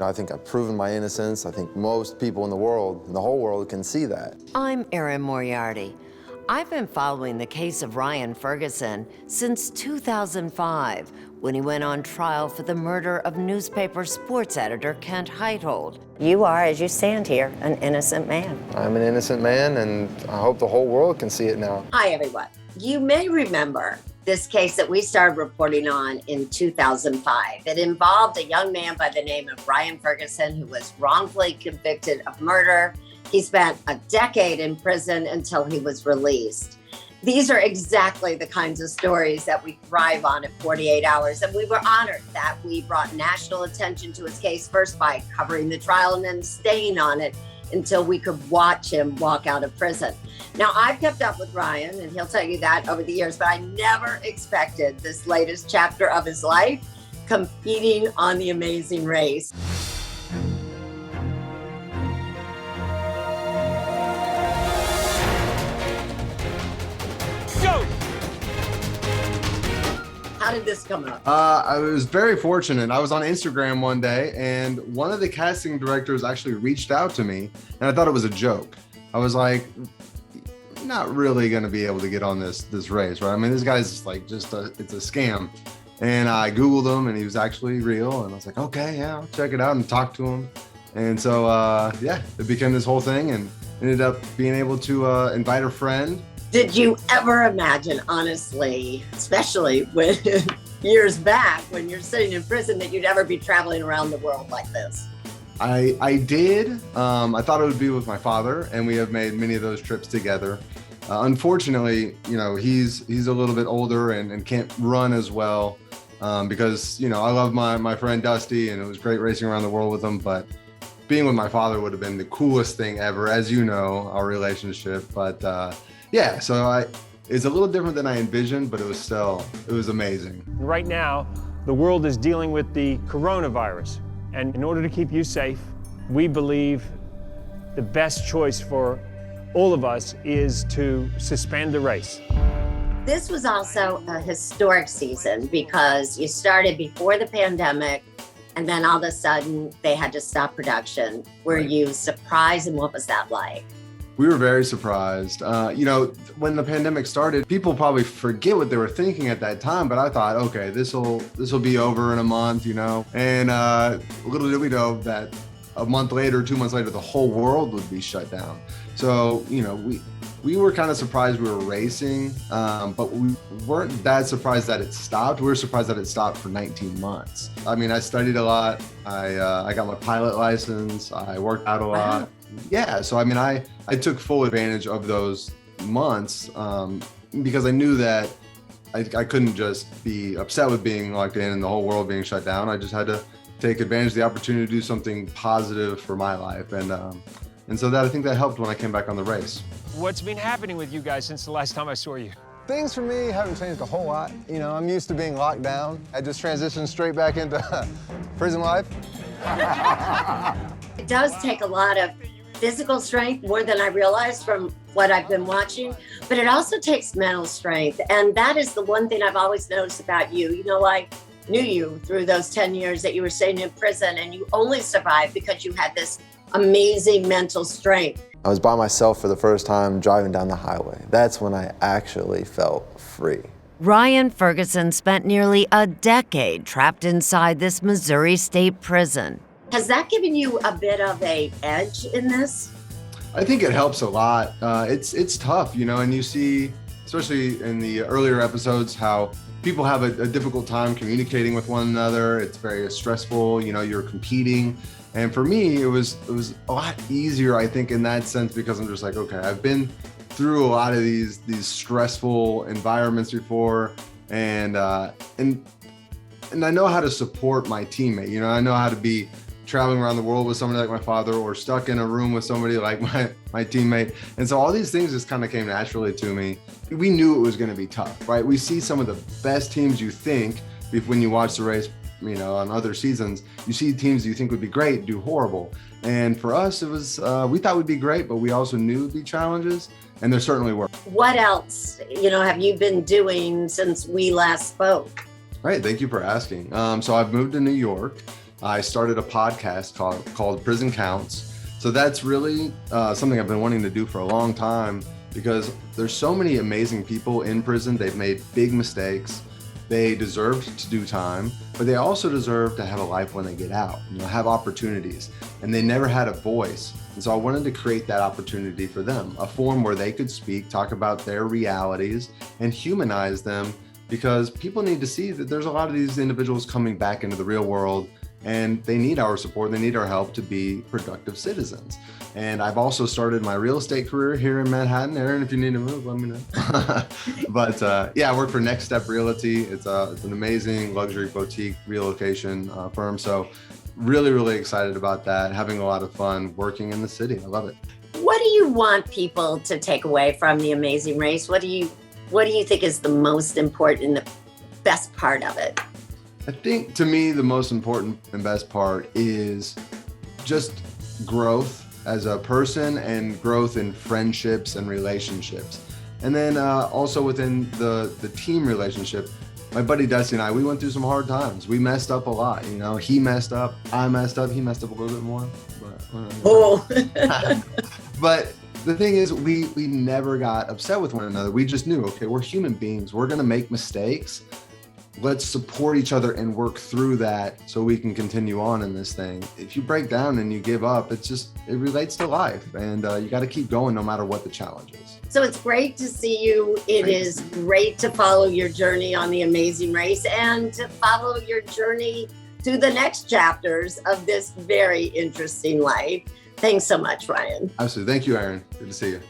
I think I've proven my innocence. I think most people in the world, in the whole world, can see that. I'm Erin Moriarty. I've been following the case of Ryan Ferguson since 2005, when he went on trial for the murder of newspaper sports editor Kent Heithold. You are, as you stand here, an innocent man. I'm an innocent man, and I hope the whole world can see it now. Hi, everyone. You may remember this case that we started reporting on in 2005. It involved a young man by the name of Ryan Ferguson, who was wrongfully convicted of murder. He spent a decade in prison until he was released. These are exactly the kinds of stories that we thrive on at 48 Hours. And we were honored that we brought national attention to his case, first by covering the trial and then staying on it until we could watch him walk out of prison. Now, I've kept up with Ryan, and he'll tell you that over the years, but I never expected this latest chapter of his life, competing on The Amazing Race. Go! How did this come up? I was very fortunate. I was on Instagram one day, and one of the casting directors actually reached out to me, and I thought it was a joke. I was like, not really going to be able to get on this race, right? I mean, this guy's like it's a scam. And I Googled him, and he was actually real. And I was like, okay, yeah, I'll check it out and talk to him. And so, yeah, it became this whole thing, and ended up being able to invite a friend. Did you ever imagine, honestly, especially when years back when you're sitting in prison, that you'd ever be traveling around the world like this? I did. I thought it would be with my father, and we have made many of those trips together. Unfortunately, you know, he's a little bit older and can't run as well because, you know, I love my friend Dusty, and it was great racing around the world with him, but being with my father would have been the coolest thing ever, as you know, our relationship. But yeah, so it's a little different than I envisioned, but it was amazing. Right now, the world is dealing with the coronavirus. And in order to keep you safe, we believe the best choice for all of us is to suspend the race. This was also a historic season because you started before the pandemic, and then all of a sudden they had to stop production. Were you surprised, and what was that like? We were very surprised. You know, when the pandemic started, people probably forget what they were thinking at that time, but I thought, okay, this will be over in a month, you know? And little did we know that a month later, 2 months later, the whole world would be shut down. So, you know, we were kind of surprised we were racing, but we weren't that surprised that it stopped. We were surprised that it stopped for 19 months. I mean, I studied a lot. I got my pilot license. I worked out a lot. Wow. Yeah, so I mean, I took full advantage of those months because I knew that I couldn't just be upset with being locked in and the whole world being shut down. I just had to take advantage of the opportunity to do something positive for my life, and so that I think that helped when I came back on the race. What's been happening with you guys since the last time I saw you? Things for me haven't changed a whole lot. You know, I'm used to being locked down. I just transitioned straight back into prison life. It does take a lot of physical strength, more than I realized from what I've been watching, but it also takes mental strength. And that is the one thing I've always noticed about you. You know, I knew you through those 10 years that you were staying in prison, and you only survived because you had this amazing mental strength. I was by myself for the first time driving down the highway. That's when I actually felt free. Ryan Ferguson spent nearly a decade trapped inside this Missouri state prison. Has that given you a bit of an edge in this? I think it helps a lot. It's tough, you know, and you see, especially in the earlier episodes, how people have a difficult time communicating with one another. It's very stressful, you know, you're competing. And for me, it was a lot easier, I think, in that sense, because I'm just like, okay, I've been through a lot of these stressful environments before, and I know how to support my teammate. You know, I know how to be traveling around the world with somebody like my father, or stuck in a room with somebody like my teammate. And so all these things just kind of came naturally to me. We knew it was going to be tough, right? We see some of the best teams you think, when you watch the race, you know, on other seasons, you see teams you think would be great do horrible. And for us, it was, we thought would be great, but we also knew it'd be challenges, and there certainly were. What else, you know, have you been doing since we last spoke? Right, thank you for asking. So I've moved to New York. I started a podcast called Prison Counts. So that's really something I've been wanting to do for a long time, because there's so many amazing people in prison. They've made big mistakes. They deserve to do time, but they also deserve to have a life when they get out, have opportunities, and they never had a voice. And so I wanted to create that opportunity for them, a forum where they could speak, talk about their realities, and humanize them, because people need to see that there's a lot of these individuals coming back into the real world, and they need our support, they need our help to be productive citizens. And I've also started my real estate career here in Manhattan. Erin, if you need to move, let me know. But I work for Next Step Realty. It's an amazing luxury boutique relocation firm. So really, really excited about that. Having a lot of fun working in the city. I love it. What do you want people to take away from The Amazing Race? What do you think is the most important and the best part of it? I think, to me, the most important and best part is just growth as a person and growth in friendships and relationships. And then also within the team relationship, my buddy Dusty and I, we went through some hard times. We messed up a lot. He messed up, I messed up, he messed up a little bit more. But the thing is, we never got upset with one another. We just knew, okay, we're human beings. We're gonna make mistakes. Let's support each other and work through that so we can continue on in this thing. If you break down and you give up, it relates to life, and you got to keep going no matter what the challenge is. So it's great to see you. It is great to follow your journey on The Amazing Race and to follow your journey through the next chapters of this very interesting life. Thanks so much, Ryan. Absolutely. Thank you, Erin. Good to see you.